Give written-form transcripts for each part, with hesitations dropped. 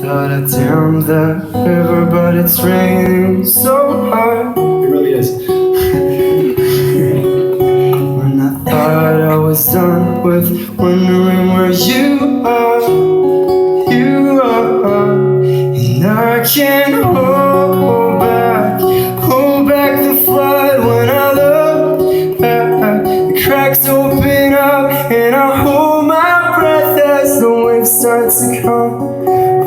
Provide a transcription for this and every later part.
Thought I'd down that river, but it's raining so hard. It really is. When I thought I was done with wondering where you are, and I can't hold back the flood. When I look back, the cracks open up, and I hold my breath as the waves start to come.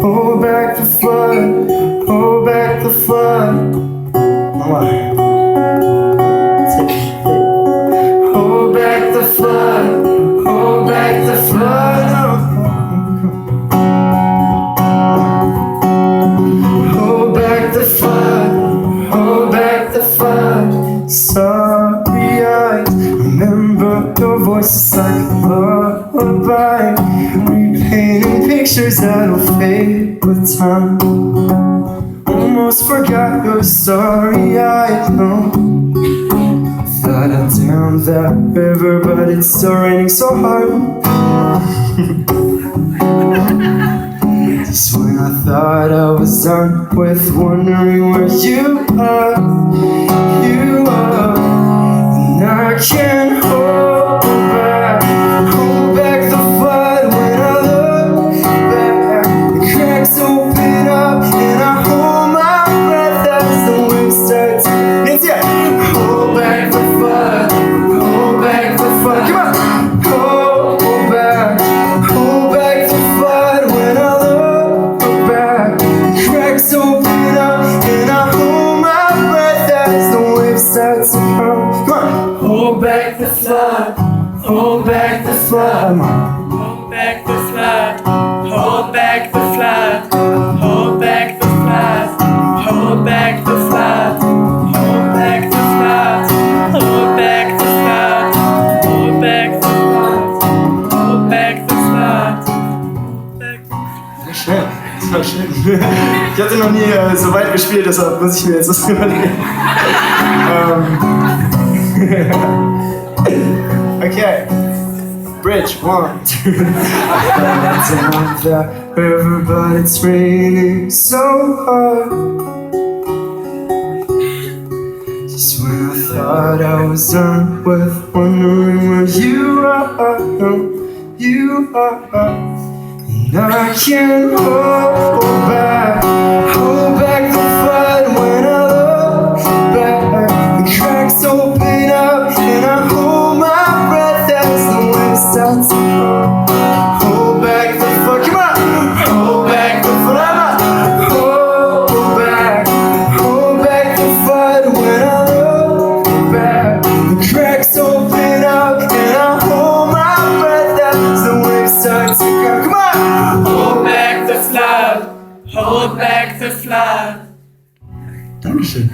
Hold back the flood, hold back the flood. Come on. Hold back the flood, hold back the flood. Hold back the flood, hold back the flood. Sorry, I remember your voice is like a lullaby, repainting pictures that'll fade with time. Almost forgot your story, I know. Thought I'd down that river, but it's still raining so hard. Just when I thought I was done with wondering where you are, and I can't hold back the flood. When I look back, the cracks open up, and I hold my breath as the waves start to hold back the flood, hold back the flood. Come on, hold back the flood. When I look back, the cracks open up, and I hold my breath as the waves start to come. Come on, hold back the flood, hold back the flood. Come on. Hold back the flood, hold back the flood, hold back the flood, hold back the flood, hold back the flood, hold back the flood, hold back the flood, hold back the flood. Sehr schnell, das war schön. Ich hatte noch nie so weit gespielt, deshalb muss ich mir jetzt das überlegen. Okay. Bridge, 1, 2. I down the river, but it's raining so hard. Just when I thought I was done with wondering where you are, and I can't hold back the flood. When I look back, the cracks open up, and I hold my breath as the waves start to come. Hold back the flood, come on! Hold back the flood, hold back the flood. When I look back, the cracks open up, and I hold my breath as the waves start to come. Come on! Hold back the flood, hold back the flood. Dankeschön.